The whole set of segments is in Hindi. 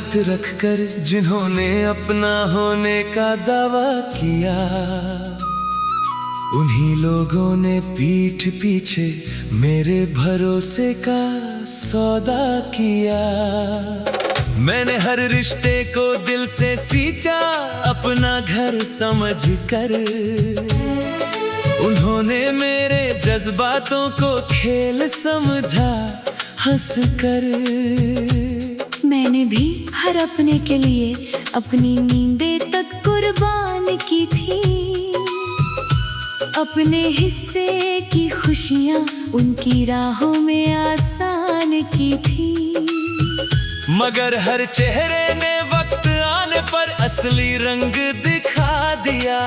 हाथ रखकर जिन्होंने अपना होने का दावा किया, उन्हीं लोगों ने पीठ पीछे मेरे भरोसे का सौदा किया। मैंने हर रिश्ते को दिल से सींचा अपना घर समझकर, उन्होंने मेरे जज्बातों को खेल समझा हंसकर। मैंने भी हर अपने के लिए अपनी नींदें तक कुर्बान की थी, अपने हिस्से की खुशियाँ उनकी राहों में आसान की थी। मगर हर चेहरे ने वक्त आने पर असली रंग दिखा दिया,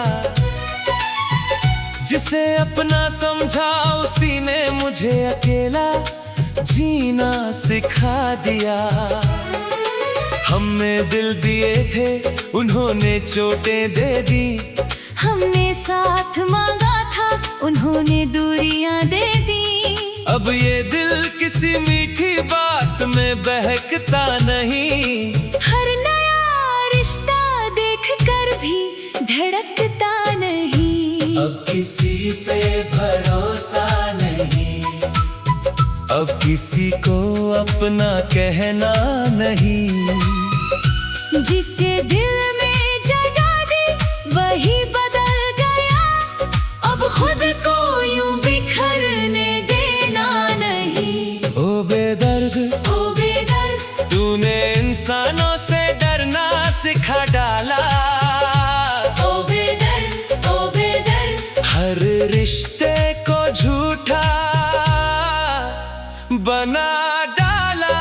जिसे अपना समझा उसी ने मुझे अकेला जीना सिखा दिया। हमने दिल दिए थे उन्होंने चोटें दे दी, हमने साथ मांगा था उन्होंने दूरियां दे दी। अब ये दिल किसी मीठी बात में बहकता नहीं, हर नया रिश्ता देखकर भी धड़कता नहीं। अब किसी पे भरोसा नहीं, अब किसी को अपना कहना नहीं। जिसे दिल में जगह दी वही बदल गया, अब खुद को यूं बिखरने देना नहीं। ओ बेदर्द तूने इंसानों से डरना सिखा डाला। ओ बेदर्द हर रिश्ते को झूठा बना डाला।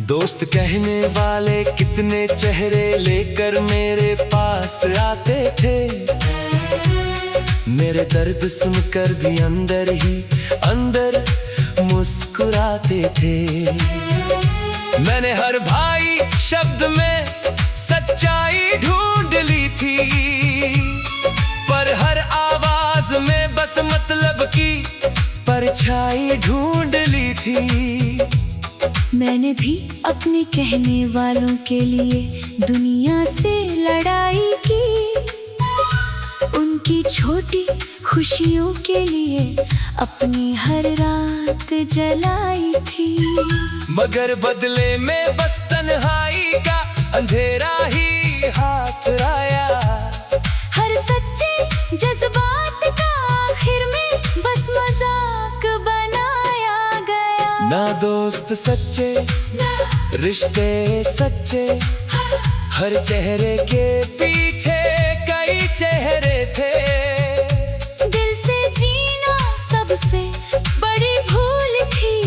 दोस्त कहने वाले कितने चेहरे लेकर मेरे पास आते थे, मेरे दर्द सुनकर भी अंदर ही अंदर मुस्कुराते थे। मैंने हर भाई शब्द में सच्चाई ढूंढ ली थी, पर हर आवाज में बस मतलब की परछाई ढूंढ ली थी। मैंने भी अपने कहने वालों के लिए दुनिया से लड़ाई की, उनकी छोटी खुशियों के लिए अपनी हर रात जलाई थी। मगर बदले में बस तन्हाई का अंधेरा ही हाथ आया। हर सच्चे जज्बात का आखिर में बस मजाक बनाया गया। ना दोस्त सच्चे रिश्ते सच्चे, हर चेहरे के पीछे कई चेहरे थे। दिल से जीना सबसे बड़ी भूल थी,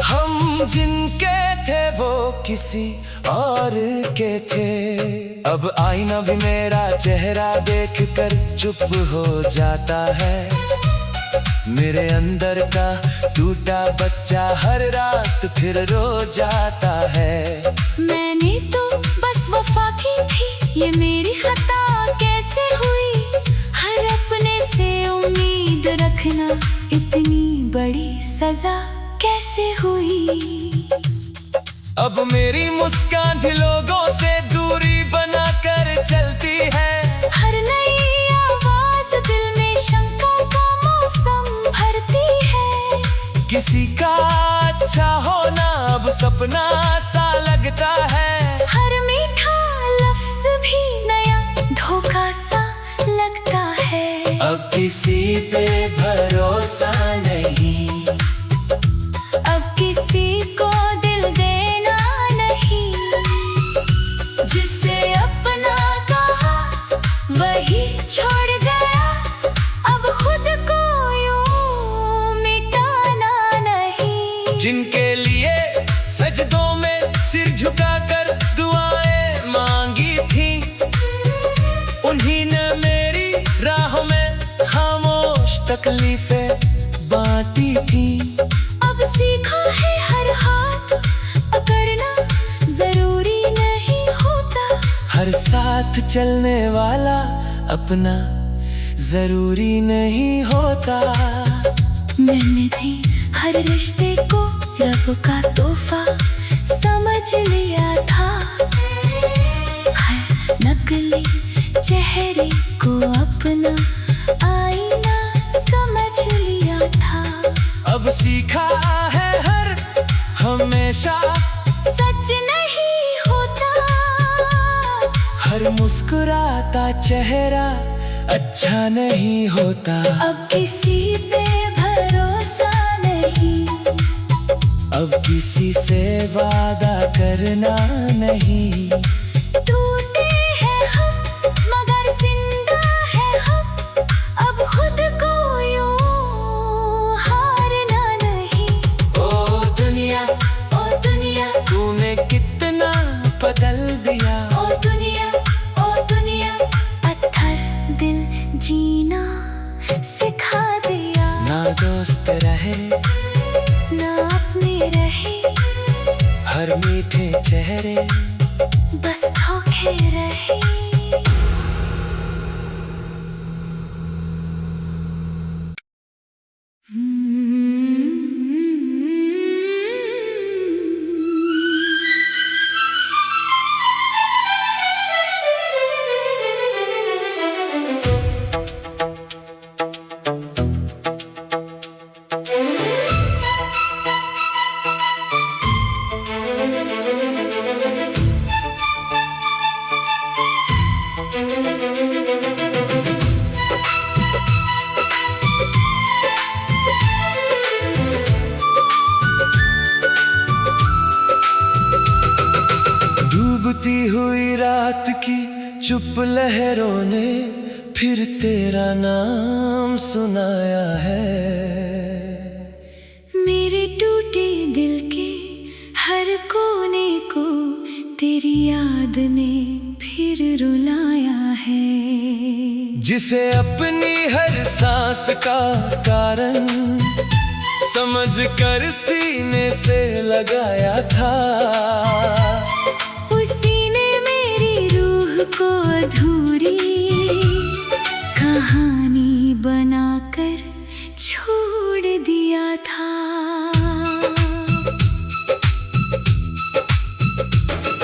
हम जिनके थे वो किसी और के थे। अब आईना भी मेरा चेहरा देखकर चुप हो जाता है, मेरे अंदर का टूटा बच्चा हर रात फिर रो जाता है। मैंने तो बस वफा की थी, ये मेरी खता कैसे हुई। हर अपने से उम्मीद रखना इतनी बड़ी सजा कैसे हुई। अब मेरी मुस्कान भी लोगों से दूरी बनाकर चलती है। हर नई आवाज दिल में शंका का मौसम भरती है। किसी का अच्छा होना अब सपना सा लगता है, हर मीठा लफ्ज भी नया धोखा सा लगता है। अब किसी पे भरोसा नहीं, अब किसी को दिल देना नहीं। जिसे अपना कहा वही छोड़ गया, अब खुद को यूं मिटाना नहीं। जिनके लिए सजदों में सिर झुकाकर दुआएं मांगी थी, उन्हीं ने मेरी राह में खामोश तकलीफें बांटी थी। अब सीखा है हर हाथ पकड़ना जरूरी नहीं होता, हर साथ चलने वाला अपना जरूरी नहीं होता। मैंने भी हर रिश्ते को रब का तोहफा समझ लिया था। हर नकली चेहरे को अपना आईना समझ लिया था। अब सीखा है हर हमेशा सच नहीं होता। हर मुस्कुराता चेहरा अच्छा नहीं होता। अब किसी पे भरोसा नहीं। अब किसी से वादा करना नहीं। टूटे हैं हम मगर जिंदा है हम। अब खुद को यूं हारना नहीं। ओ दुनिया तूने कितना बदल दिया। ओ दुनिया पत्थर दिल जीना सिखा दिया। ना दोस्त रहे ना अपने रहे। हर मीठे चेहरे बस धोखे रहे। डूबती हुई रात की चुप लहरों ने फिर तेरा नाम सुनाया है। मेरे टूटे दिल के हर कोने को तेरी याद ने फिर रुलाया है। जिसे अपनी हर सांस का कारण समझ कर सीने से लगाया था। उसी ने मेरी रूह को अधूरी कहानी बनाकर छोड़ दिया था।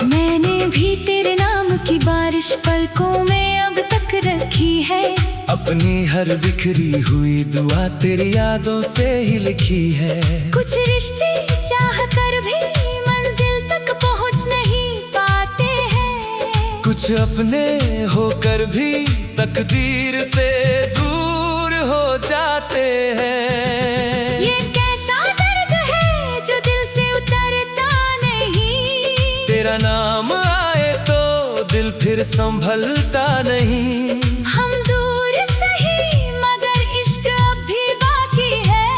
मैंने भी तेरे नाम की बारिश पलकों में अब तक रखी है। अपनी हर बिखरी हुई दुआ तेरी यादों से ही लिखी है। कुछ रिश्ते चाह कर भी मंजिल तक पहुंच नहीं पाते हैं। कुछ अपने होकर भी तकदीर से दूर हो जाते हैं। ये कैसा दर्द है जो दिल से उतरता नहीं। तेरा नाम आए तो दिल फिर संभलता नहीं। हम दूर सही मगर इश्क अब भी बाकी है।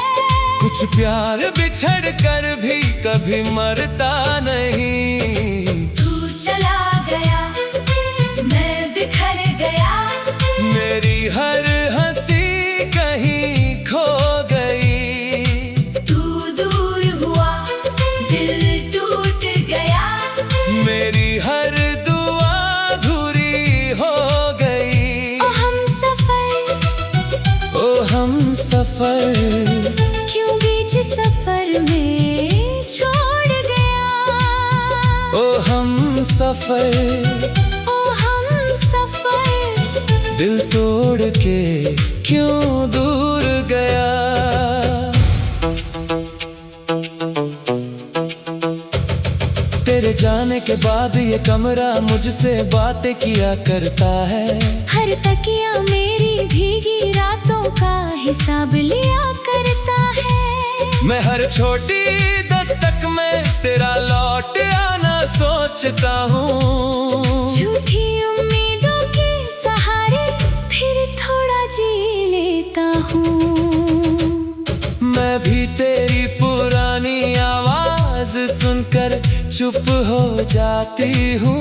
कुछ प्यार बिछड़ कर भी कभी मरता नहीं। तू चला गया मैं बिखर गया। मेरी हर हंसी कहीं खो गई। तू दूर हुआ दिल टूट गया। मेरी हर दुआ अधूरी हो गई। ओ हम सफर क्यों बीच सफर में छोड़ गया। ओ हम सफर दिल तोड़ के क्यों दूर गया। तेरे जाने के बाद ये कमरा मुझसे बातें किया करता है। हर तकिया मेरी भीगी रातों का हिसाब लिया करता है। मैं हर छोटी दस्तक में तेरा लौट आना सोचता हूँ। झूठी उम्मीदों के सहारे फिर थोड़ा जी लेता हूँ। मैं भी तेरी पुरानी आवाज सुनकर चुप हो जाती हूँ।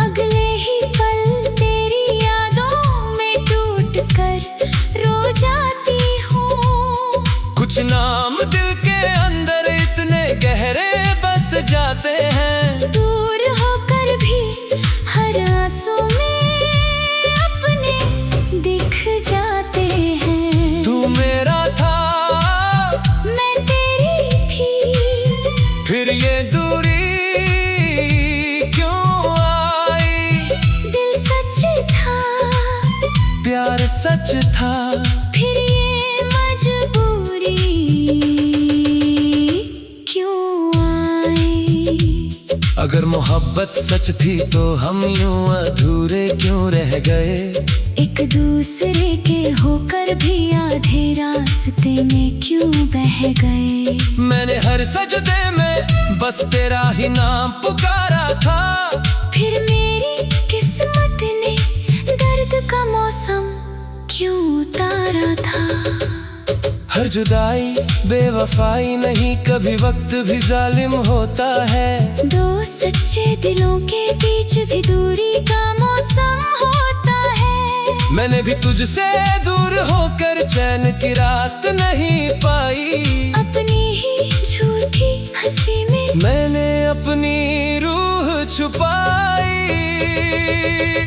अगले ही पल तेरी यादों में टूट कर रो जाती हूँ। कुछ नाम दिल के अंदर इतने गहरे बस जाते हैं। दूर होकर भी हर आंसू में अपने दिख जाते हैं। तू मेरा था सच था। फिर ये मजबूरी क्यों आई? अगर मोहब्बत सच थी तो हम यूं अधूरे क्यों रह गए? एक दूसरे के होकर भी आधे रास्ते में क्यों बह गए? मैंने हर सजदे में बस तेरा ही नाम पुकारा था। फिर मेरी किस्मत ने दर्द का मौसम क्यों उतारा था? हर जुदाई बेवफाई नहीं, कभी वक्त भी जालिम होता है। दो सच्चे दिलों के बीच भी दूरी का मौसम होता है। मैंने भी तुझसे दूर होकर चैन की रात नहीं पाई। अपनी ही झूठी हंसी में मैंने अपनी रूह छुपाई।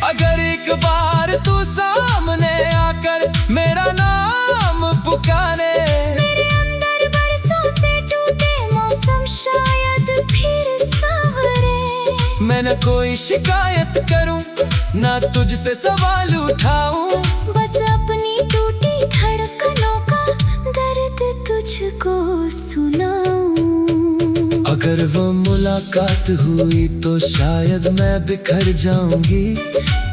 अगर एक बार तू सामने आकर मेरा नाम पुकारे, मेरे अंदर बरसों से टूटे मौसम शायद फिर संवरे। मैं न कोई शिकायत करूं, ना तुझसे सवाल उठाऊं। बस अपनी टूटी धड़कनों का दर्द तुझको सुनाऊं। अगर वो मुलाकात हुई तो शायद मैं बिखर जाऊंगी।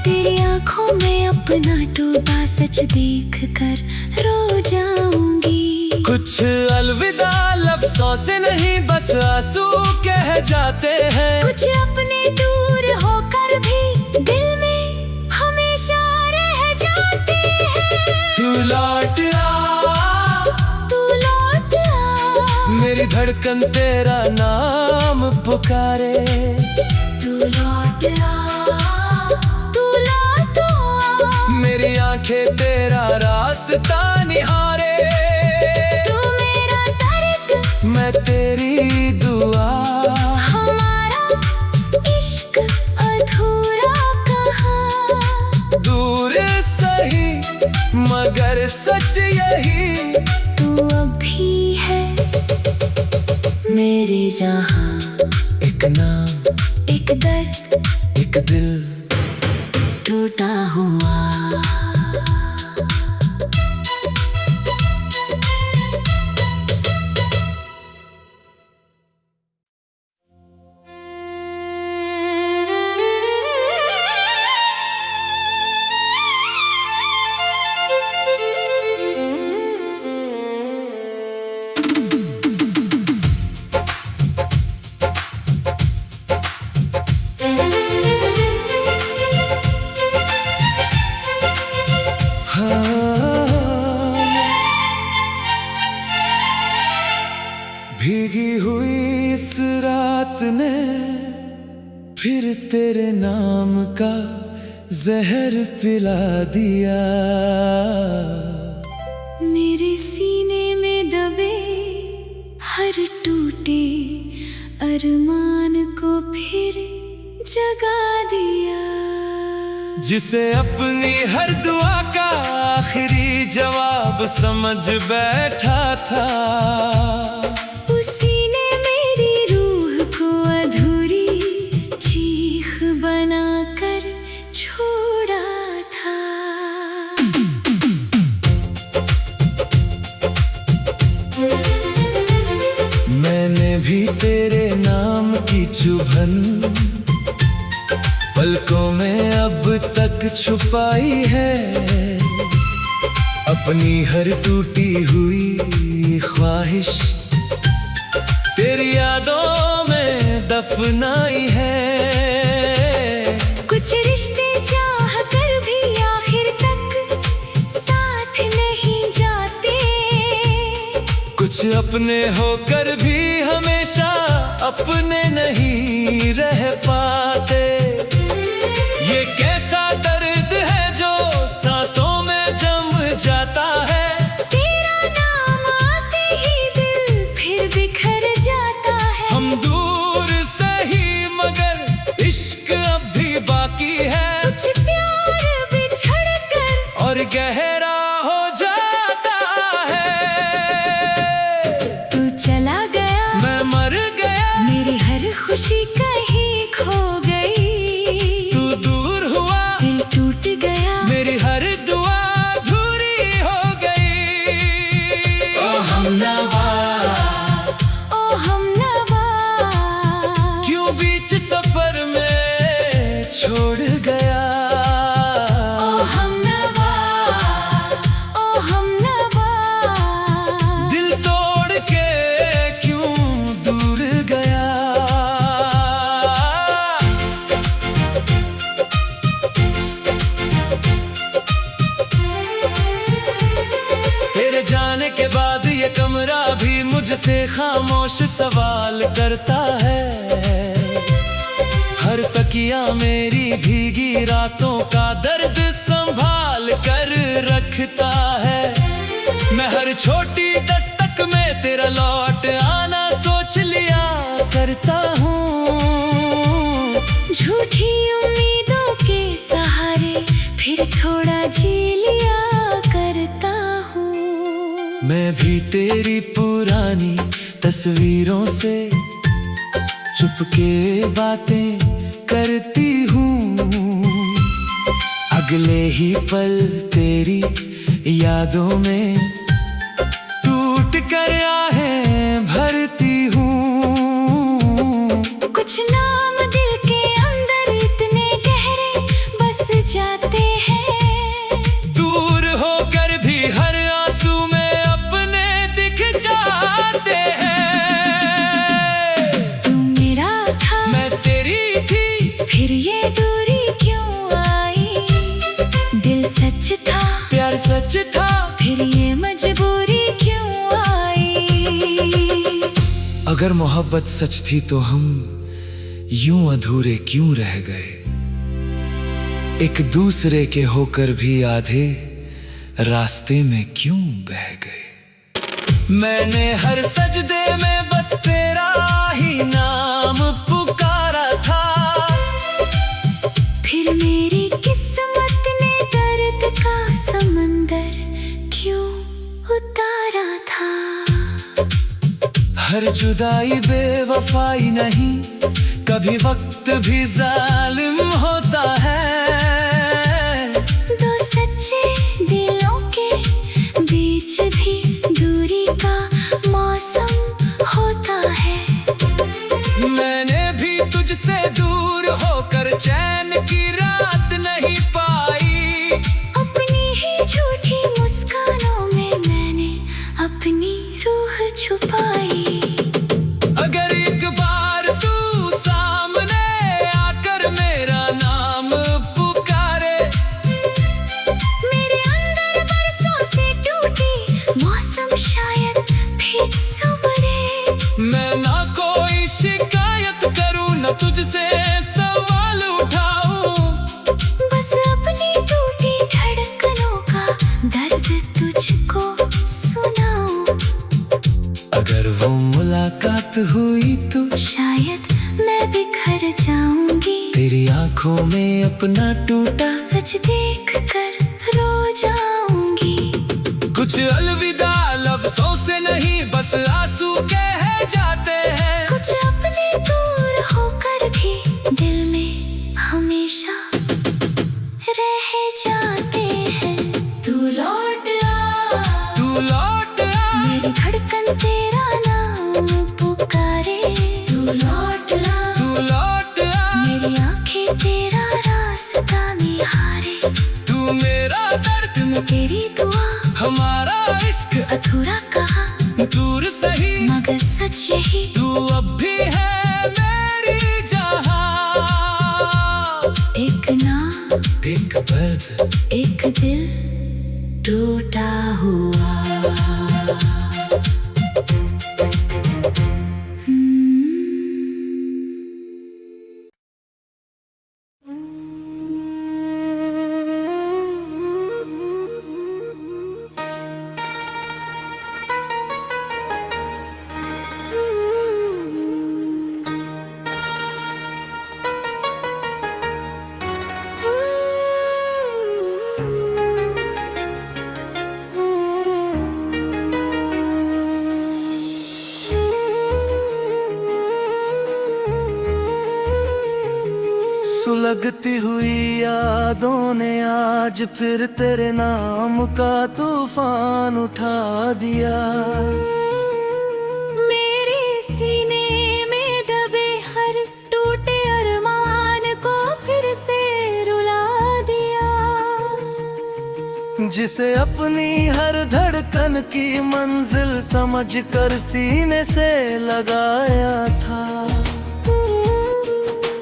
तेरी आंखों में अपना डूबा सच देख कर रो जाऊंगी। कुछ अलविदा लफ्ज़ों से नहीं, बस आंसू कह जाते हैं। कुछ अपने दूर होकर भी दिल में हमेशा रह जाते हैं। तू लौट आ, तू लौट आ, मेरी धड़कन तेरा नाम पुकारे। तू लौट आ, तू लौट आ, मेरी आंखें तेरा रास्ता निहारे। तू मेरा दर्द मैं तेरी दुआ, हमारा इश्क अधूरा कहाँ। दूर सही मगर सच यही। तू अभी है मेरे जहां, एक नाम, एक दर्द एक दिल टूटा हुआ। भीगी हुई इस रात ने फिर तेरे नाम का जहर पिला दिया। मेरे सीने में दबे हर टूटे अरमान को फिर जगा दिया। जिसे अपनी हर दुआ का आखिरी जवाब समझ बैठा था, उसी ने मेरी रूह को अधूरी चीख बनाकर छोड़ा था। मैंने भी तेरे नाम की चुभन पलकों में अब तक छुपाई है। अपनी हर टूटी हुई ख्वाहिश तेरी यादों में दफनाई है। कुछ रिश्ते चाह कर भी आखिर तक साथ नहीं जाते। कुछ अपने होकर भी हमेशा अपने नहीं रह पाते। ये कैसा दर्द है जो सांसों में जम जाता है। तेरा नाम आते ही दिल फिर बिखर जाता है। हम दूर सही मगर इश्क अब भी बाकी है। कुछ प्यार बिछड़ कर और गहरा हो जाता है। तू चला गया, मैं मर गया, मेरी हर खुशी कहीं खो गई। तू दूर हुआ, दिल टूट गया, मेरी हर दुआ अधूरी मुझसे खामोश सवाल करता है। हर तकिया मेरी भीगी रातों का दर्द संभाल कर रखता है। मैं हर छोटी दस्तक में तेरा लौट आना सोच लिया करता हूँ। झूठी उम्मीदों के सहारे फिर थोड़ा जी लिया करता हूँ। मैं भी तेरी पुरानी तस्वीरों से चुपके बातें करती हूँ। अगले ही पल तेरी यादों में टूट कर आहें भरती हूँ। कुछ नाम दिल के अंदर इतने गहरे बस जाते हैं। दूर होकर भी हर आंसू में अपने दिख जाते हैं। तू मेरा था, मैं तेरी थी, फिर ये दूरी क्यों आई? दिल सच था, प्यार सच था, फिर ये मजबूरी क्यों आई? अगर मोहब्बत सच थी तो हम यूं अधूरे क्यों रह गए? एक दूसरे के होकर भी आधे रास्ते में क्यों बह गए? मैंने हर सजदे में बस तेरा ही नाम पुकारा था। फिर मेरी किस्मत ने दर्द का समंदर क्यों उतारा था? हर जुदाई बेवफाई नहीं, कभी वक्त भी जालिम होता है। दो सच्चे दिलों के बीच भी दूरी का मौसम होता है। मैंने भी तुझसे दूर होकर चैन की रात नहीं पाई। अपनी ही झूठी मुस्कानों में मैंने अपनी रूह छुपाई। अगर एक बार तू सामने आकर मेरा नाम पुकारे, मेरे अंदर बरसों से टूटी मौसम शायद फिर संवरे। मैं ना कोई शिकायत करूं, न तुझसे सवाल उठाऊं। बस अपनी टूटी धड़कनों का दर्द तुझको सुनाऊं। अगर वो मुलाकात हुई तो शायद मैं बिखर जाऊंगी। तेरी आंखों में अपना टूटा सच देख कर रो जाऊंगी। कुछ अलविदा लफ्जों से नहीं, बस आंसू कह जाते हैं। कुछ अपने दूर होकर भी दिल में हमेशा रह जाते हैं। तू लौट आ, तू लौट आ, मेरी धड़कन तेरा नाम पुकारे। तू लौट आ, तू लौट आ, मेरी आंखें तेरा रास्ता निहारे। तू मेरा दर्द, मैं तेरी दुआ, हमारा इश्क अधूरा कहा दूर सही, मगर सच यही। तू अब भी है मेरी जहां। एक नाम, एक दर्द, एक दिल टूटा हुआ। सुलगती हुई यादों ने आज फिर तेरे नाम का तूफान उठा दिया। मेरे सीने में दबे हर टूटे अरमान को फिर से रुला दिया। जिसे अपनी हर धड़कन की मंजिल समझकर सीने से लगाया था,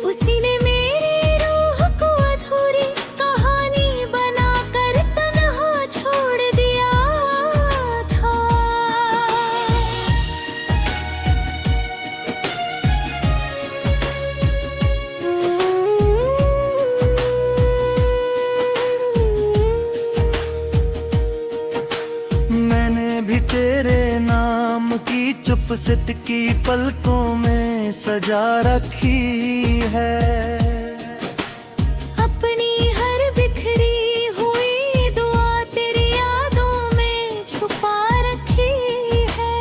उसी ने मेरी रूह को अधूरी कहानी बनाकर तन्हा छोड़ दिया था। की चुप सिटकी पलकों में सजा रखी है। अपनी हर बिखरी हुई दुआ तेरी यादों में छुपा रखी है।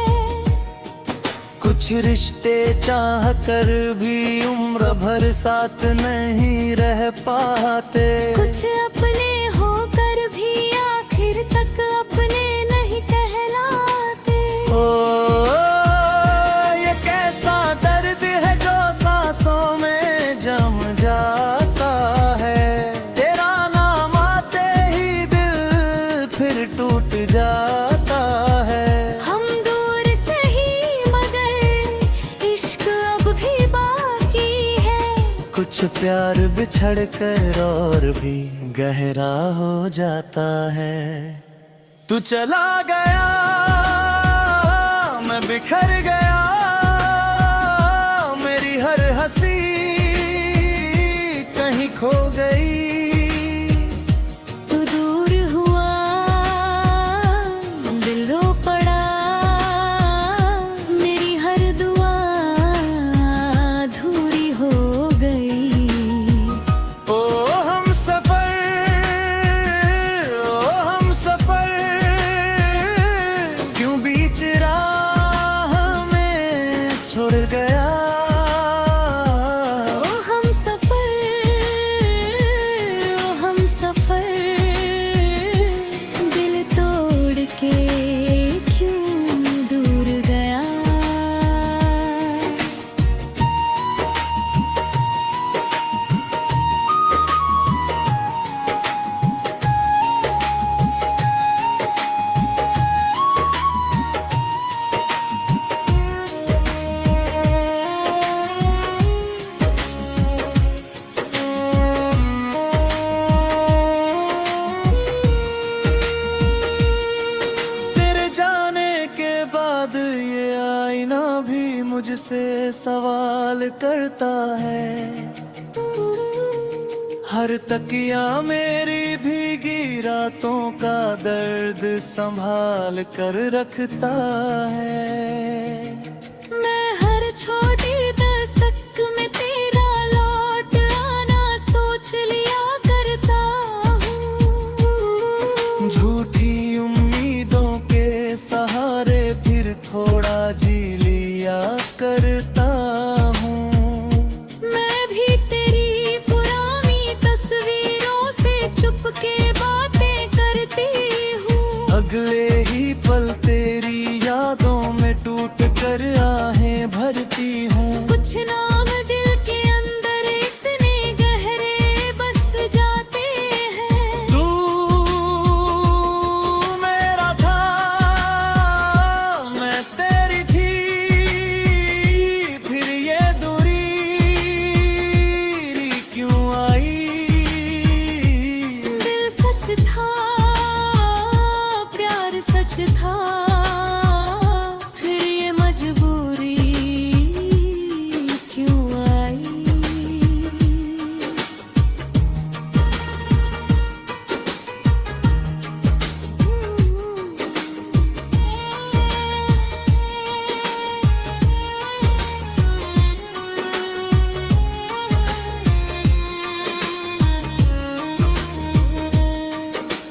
कुछ रिश्ते चाह कर भी उम्र भर साथ नहीं रह पाते। कुछ अपने होकर भी आखिर तक अपने नहीं कहलाते। ओ ये कैसा दर्द है जो सांसों में जम जाता है। तेरा नाम आते ही दिल फिर टूट जाता है। हम दूर सही मगर इश्क अब भी बाकी है। कुछ प्यार बिछड़ कर और भी गहरा हो जाता है। तू चला गया मैं बिखर गया, मेरी हर हंसी कहीं खो गई। तू दूर हुआ दिल रो पड़ा, मेरी हर दुआ अधूरी हो गई। ओ हम सफर क्यों बीच राह में छोड़ गया। ओ हम सफर दिल तोड़ के क्यों दूर गया। तेरे जाने के बाद ये आईना भी मुझसे सवाल करता है। हर तकिया मेरी भीगी रातों का दर्द संभाल कर रखता है। मैं हर छोटी दस्तक में तेरा लौट आना सोच लिया करता हूँ। झूठी उम्मीदों के सहारे फिर थोड़ा जी लिया करता हूँ। मैं भी तेरी पुरानी तस्वीरों से चुपके बातें करती हूँ। अगले ही पल तेरी यादों में टूट कर आहें भरती हूँ। कुछ नाम दिल के अंदर इतने गहरे बस जाते हैं। तू मेरा था मैं तेरी थी, फिर ये दूरी क्यों आई। दिल सच था प्यार सच था, फिर ये मजबूरी क्यों आई।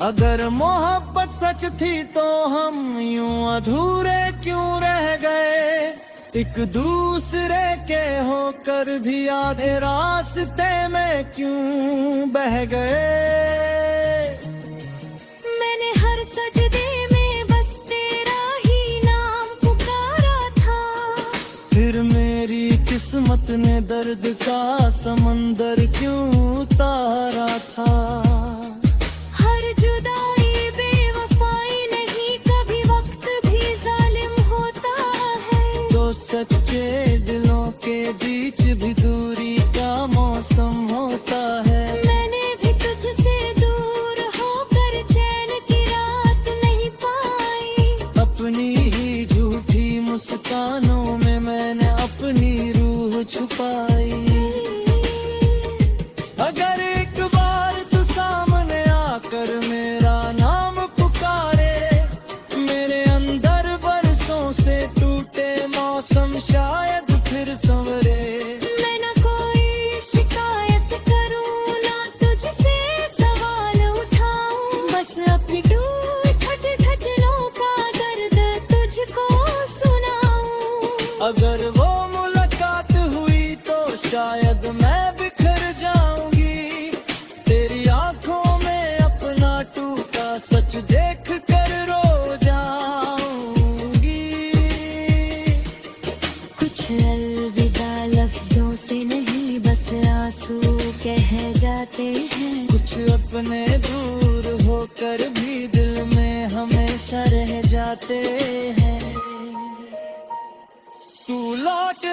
अगर मोहब्बत सच थी तो हम यूं अधूरे क्यों रह गए। एक दूसरे के होकर भी आधे रास्ते में क्यों बह गए। मैंने हर सजदे में बस तेरा ही नाम पुकारा था। फिर मेरी किस्मत ने दर्द का समंदर क्यों उतारा था। हर जुदाई बेवफाई नहीं, कभी वक्त भी जालिम होता है। तो सच्चे दिलों के बीच भी दूरी का मौसम होता है। मैंने भी तुझसे दूर होकर चैन की रात नहीं पाई। अपनी ही झूठी मुस्कानों में मैंने अपनी रूह छुपाई। अगर एक बार तू सामने आकर मेरा नाम पुकारे, मेरे अंदर बरसों से टूटे शायद फिर संवरे। मैं ना कोई शिकायत करूं, ना तुझसे सवाल उठाऊं, बस अपनी टूट घटनों का दर्द तुझको सुनाऊं। अगर वो मुलाकात हुई तो शायद मैं बिखर जाऊंगी, तेरी आंखों में अपना टूटा सच देख कर रो जाऊंगी। कुछ अलविदा लफ्जों से नहीं, बस आंसू कह जाते हैं। कुछ अपने दूर होकर भी दिल में हमेशा रह जाते हैं। तू लौट